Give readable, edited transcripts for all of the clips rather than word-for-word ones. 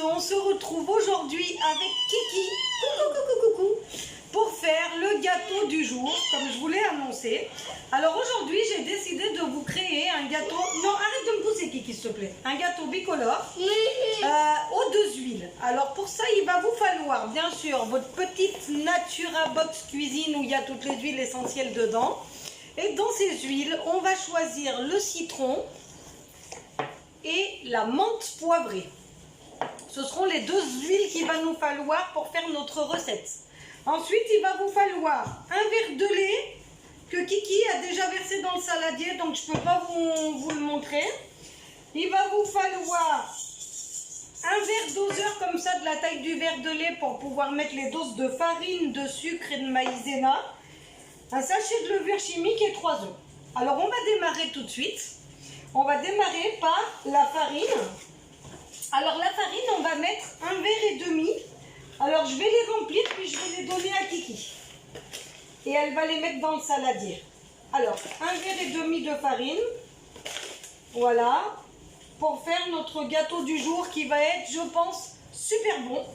on se retrouve aujourd'hui avec Kiki, coucou, pour faire le gâteau du jour, comme je vous l'ai annoncé. Alors aujourd'hui, j'ai décidé de vous créer un gâteau... Non, arrête de me pousser Kiki, s'il te plaît. Un gâteau bicolore aux 2 huiles. Alors pour ça, il va vous falloir, bien sûr, votre petite Natura Box Cuisine où il y a toutes les huiles essentielles dedans. Et dans ces huiles, on va choisir le citron et la menthe poivrée. Ce seront les 2 huiles qu'il va nous falloir pour faire notre recette. Ensuite, il va vous falloir un verre de lait que Kiki a déjà versé dans le saladier, donc je ne peux pas vous le montrer. Il va vous falloir un verre doseur comme ça, de la taille du verre de lait, pour pouvoir mettre les doses de farine, de sucre et de maïzena. Un sachet de levure chimique et 3 œufs. Alors, on va démarrer tout de suite. On va démarrer par la farine. Alors, la farine, on va mettre 1,5 verre. Alors, je vais les remplir, puis je vais les donner à Kiki. Et elle va les mettre dans le saladier. Alors, 1,5 verre de farine. Voilà. Pour faire notre gâteau du jour qui va être, je pense, super bon.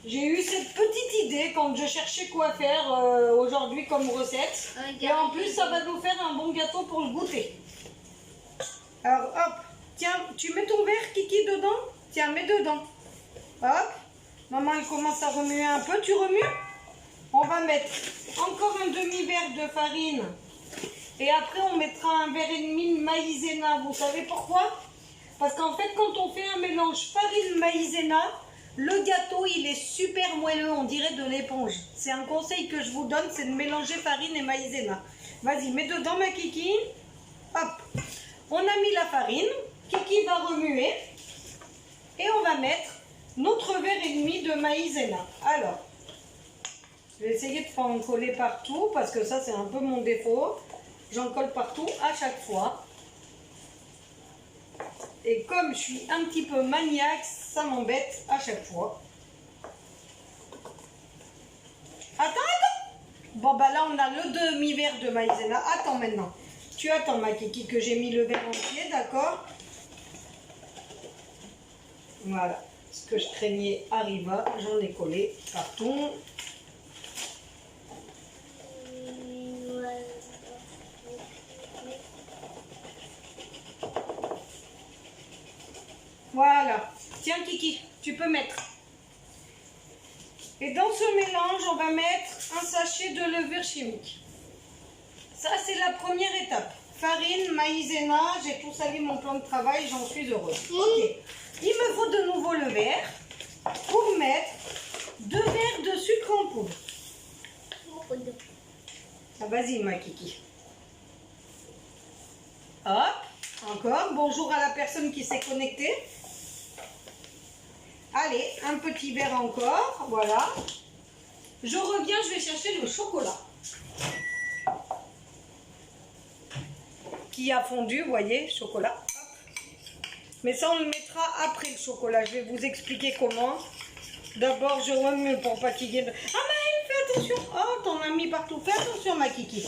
J'ai eu cette petite idée quand je cherchais quoi faire aujourd'hui comme recette. Et en plus, ça va nous faire un bon gâteau pour le goûter. Alors, hop. Tiens, tu mets ton verre, Kiki, dedans? Tiens, mets dedans. Hop. Maman, elle commence à remuer un peu. Tu remues? On va mettre encore un demi-verre de farine. Et après, on mettra 1,5 verre de maïzena. Vous savez pourquoi? Parce qu'en fait, quand on fait un mélange farine-maïzena, le gâteau, il est super moelleux. On dirait de l'éponge. C'est un conseil que je vous donne, c'est de mélanger farine et maïzena. Vas-y, mets dedans, ma Kiki. Hop. On a mis la farine. Kiki va remuer. Et on va mettre notre verre et demi de maïzena. Alors, je vais essayer de ne pas en coller partout parce que ça, c'est un peu mon défaut. J'en colle partout à chaque fois. Et comme je suis un petit peu maniaque, ça m'embête à chaque fois. Attends. Bon, bah là, on a le demi-verre de maïzena. Attends maintenant. Tu attends, ma Kiki, que j'ai mis le verre entier, d'accord? Voilà. Ce que je craignais arriva. J'en ai collé partout. Voilà. Tiens, Kiki, tu peux mettre. Et dans ce mélange, on va mettre un sachet de levure chimique. Ça, c'est la première étape. Farine, maïzena, j'ai tout salé mon plan de travail, j'en suis heureuse. Ok. Il me faut de nouveau le verre pour mettre 2 verres de sucre en poudre. Ah, vas-y, ma Kiki. Hop, encore. Bonjour à la personne qui s'est connectée. Allez, un petit verre encore. Voilà. Je reviens, je vais chercher le chocolat. Qui a fondu, vous voyez, chocolat. Hop. Mais ça, on le mettra après le chocolat. Je vais vous expliquer comment. D'abord, je remue pour pas qu'il y ait... Ah, Maëlle, fais attention. Oh, t'en as mis partout. Fais attention, ma Kiki.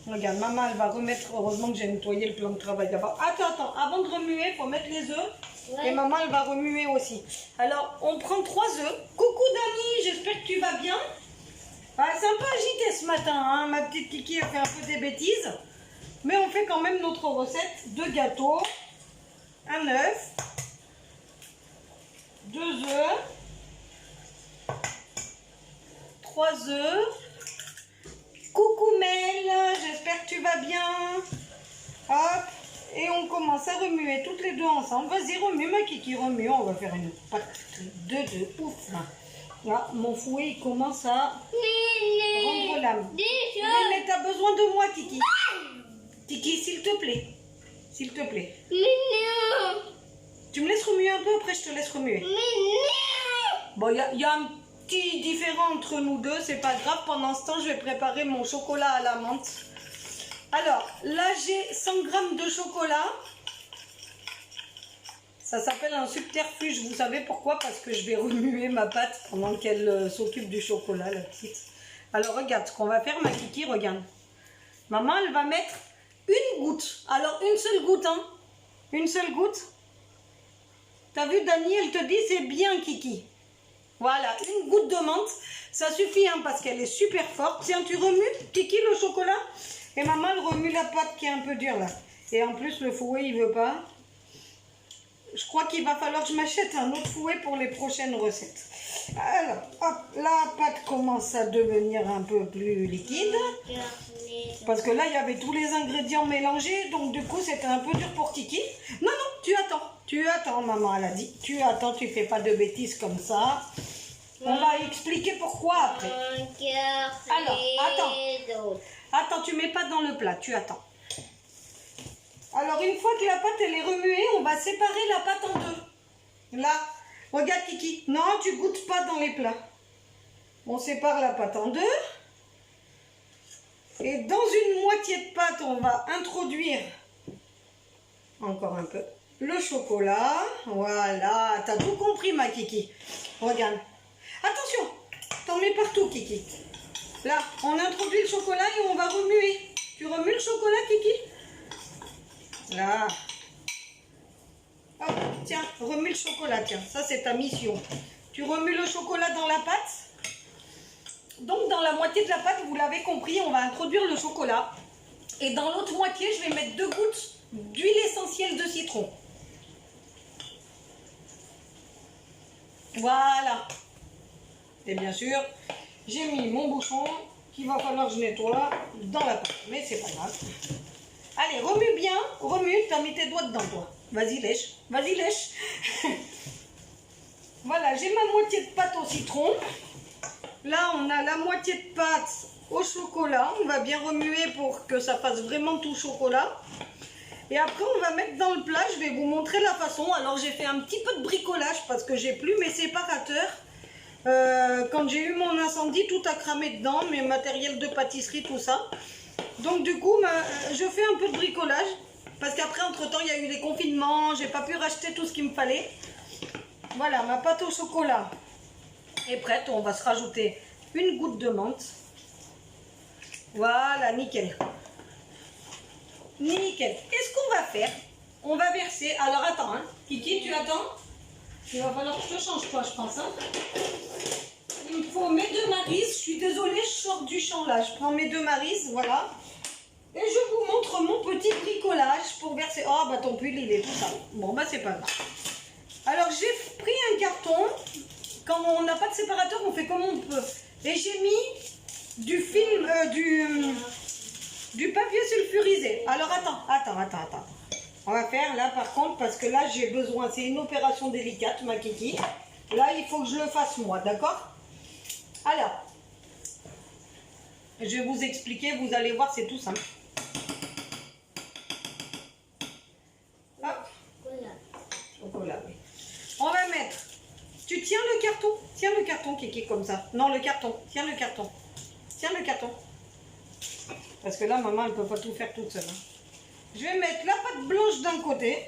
Regarde, maman, elle va remettre... Heureusement que j'ai nettoyé le plan de travail d'abord. Attends. Avant de remuer, il faut mettre les œufs. Ouais. Et maman, elle va remuer aussi. Alors, on prend 3 œufs. Coucou, Dani, j'espère que tu vas bien. Ah, c'est un peu agité ce matin, hein. Ma petite Kiki a fait un peu des bêtises. Mais on fait quand même notre recette de gâteau. Un œuf. 2 œufs. 3 œufs. Coucou Mel, j'espère que tu vas bien. Hop. Et on commence à remuer toutes les deux ensemble. Vas-y, remue ma Kiki, remue. On va faire une pâte de ouf. Là, mon fouet, il commence à rendre l'âme. Mais t'as besoin de moi, Kiki. Kiki, s'il te plaît. S'il te plaît. Tu me laisses remuer un peu, après je te laisse remuer. Bon, il y a un petit différent entre nous deux, c'est pas grave. Pendant ce temps, je vais préparer mon chocolat à la menthe. Alors, là, j'ai 100 g de chocolat. Ça s'appelle un subterfuge. Vous savez pourquoi? Parce que je vais remuer ma pâte pendant qu'elle s'occupe du chocolat, la petite. Alors, regarde ce qu'on va faire, ma Kiki, regarde. Maman, elle va mettre une goutte. Alors, une seule goutte, hein. Une seule goutte. T'as vu, Dani, elle te dit c'est bien, Kiki. Voilà, une goutte de menthe, ça suffit hein, parce qu'elle est super forte. Tiens, tu remues, Kiki, le chocolat. Et maman, elle remue la pâte qui est un peu dure là. Et en plus, le fouet, il veut pas. Je crois qu'il va falloir que je m'achète un autre fouet pour les prochaines recettes. Alors, hop, la pâte commence à devenir un peu plus liquide. Parce que là, il y avait tous les ingrédients mélangés. Donc, du coup, c'était un peu dur pour Kiki. Non, non, tu attends. Tu attends, maman, elle a dit. Tu attends, tu fais pas de bêtises comme ça. On va expliquer pourquoi après. Alors, attends. Attends, tu mets pas dans le plat, tu attends. Alors, une fois que la pâte elle est remuée, on va séparer la pâte en deux. Là, regarde Kiki. Non, tu goûtes pas dans les plats. On sépare la pâte en deux. Et dans une moitié de pâte, on va introduire encore un peu le chocolat. Voilà, t'as tout compris ma Kiki. Regarde. Attention, t'en mets partout Kiki. Là, on introduit le chocolat et on va remuer. Tu remues le chocolat Kiki? Là. Hop, tiens, remue le chocolat, tiens. Ça, c'est ta mission. Tu remues le chocolat dans la pâte. Donc, dans la moitié de la pâte, vous l'avez compris, on va introduire le chocolat. Et dans l'autre moitié, je vais mettre 2 gouttes d'huile essentielle de citron. Voilà. Et bien sûr, j'ai mis mon bouchon qu'il va falloir que je nettoie dans la pâte. Mais c'est pas grave. Allez, remue bien. Remue, tu as mis tes doigts dedans, toi. Vas-y, lèche. Vas-y, lèche. Voilà, j'ai ma moitié de pâte au citron. Là, on a la moitié de pâte au chocolat. On va bien remuer pour que ça fasse vraiment tout chocolat. Et après, on va mettre dans le plat. Je vais vous montrer la façon. Alors, j'ai fait un petit peu de bricolage parce que j'ai plus mes séparateurs. Quand j'ai eu mon incendie, tout a cramé dedans. Mes matériels de pâtisserie, tout ça. Donc, du coup, je fais un peu de bricolage. Parce qu'après, entre-temps, il y a eu les confinements. J'ai pas pu racheter tout ce qu'il me fallait. Voilà, ma pâte au chocolat est prête. On va se rajouter une goutte de menthe. Voilà, nickel. Nickel. Qu'est-ce qu'on va faire? On va verser. Alors, attends, hein. Kiki, tu attends? Il va falloir que je te change, toi, je pense. Hein. Il me faut mes 2 marises. Je suis désolée, je sors du champ là. Je prends mes 2 marises, voilà. Et je vous montre mon petit bricolage pour verser. Oh, bah ton pull, il est tout sale. Bon, bah, c'est pas grave. Alors, j'ai pris un carton. Quand on n'a pas de séparateur, on fait comme on peut. Et j'ai mis du film, du papier sulfurisé. Alors, attends. On va faire là, par contre, parce que là, j'ai besoin. C'est une opération délicate, ma Kiki. Là, il faut que je le fasse moi, d'accord? Alors, je vais vous expliquer. Vous allez voir, c'est tout simple. Hop. Chocolat, oui. On va mettre... Tu tiens le carton? Tiens le carton, Kiki, comme ça. Non, le carton. Tiens le carton. Tiens le carton. Parce que là, maman, elle ne peut pas tout faire toute seule. Hein. Je vais mettre la pâte blanche d'un côté.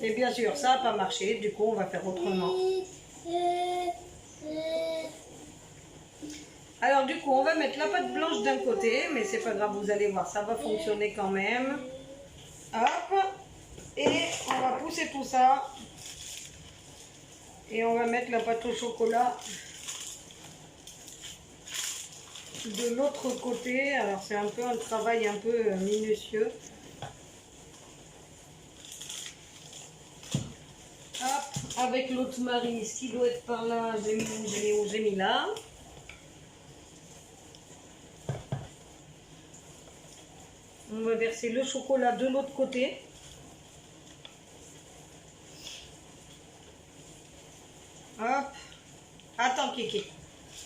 Et bien sûr, ça n'a pas marché. Du coup, on va faire autrement. Alors, du coup, on va mettre la pâte blanche d'un côté. Mais c'est pas grave, vous allez voir, ça va fonctionner quand même. Hop. Et on va pousser tout ça. Et on va mettre la pâte au chocolat de l'autre côté. Alors, c'est un peu un travail un peu minutieux. Hop, avec l'autre marise qui doit être par là. J'ai mis là. On va verser le chocolat de l'autre côté. Hop. Attends, Kiki.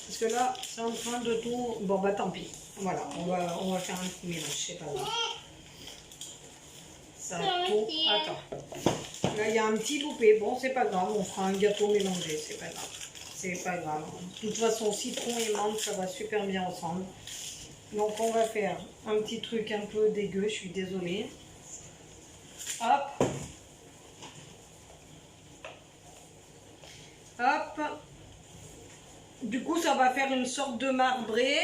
Parce que là, c'est en train de tout... Bon, bah tant pis. Voilà, on va faire un petit mélange, c'est pas grave. Ça tout... Attends. Là, il y a un petit loupé. Bon, c'est pas grave, on fera un gâteau mélangé, c'est pas grave. C'est pas grave. De toute façon, citron et menthe, ça va super bien ensemble. Donc, on va faire un petit truc un peu dégueu, je suis désolée. Hop. Hop. Du coup, ça va faire une sorte de marbré.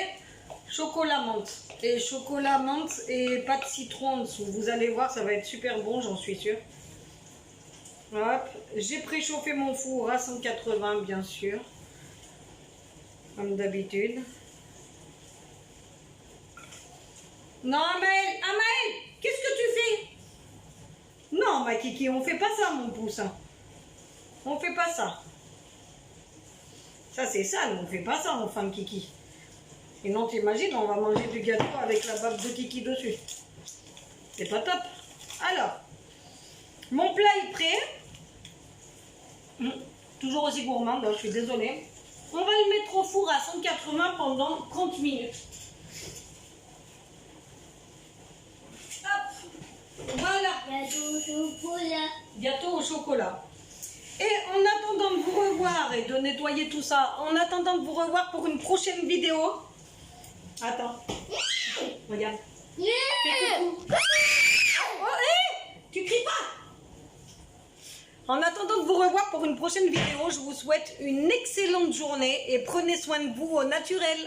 chocolat menthe. Et chocolat menthe et pâte citron en dessous. Vous allez voir, ça va être super bon, j'en suis sûre. Hop, j'ai préchauffé mon four à 180, bien sûr. Comme d'habitude. Non, Amaël, Amaël, qu'est-ce que tu fais? Non, ma kiki, on fait pas ça, mon pouce. On fait pas ça. Ça, c'est sale, on fait pas ça, enfin, kiki. Sinon, t'imagines, on va manger du gâteau avec la bave de kiki dessus. C'est pas top. Alors, mon plat est prêt. Toujours aussi gourmand, donc je suis désolée. On va le mettre au four à 180 pendant 30 minutes. Hop, voilà. Gâteau au chocolat. Gâteau au chocolat. Et en attendant de vous revoir et de nettoyer tout ça, en attendant de vous revoir pour une prochaine vidéo. Attends. Regarde. Fais coucou. Oh, hé, tu cries pas. En attendant de vous revoir pour une prochaine vidéo, je vous souhaite une excellente journée et prenez soin de vous au naturel.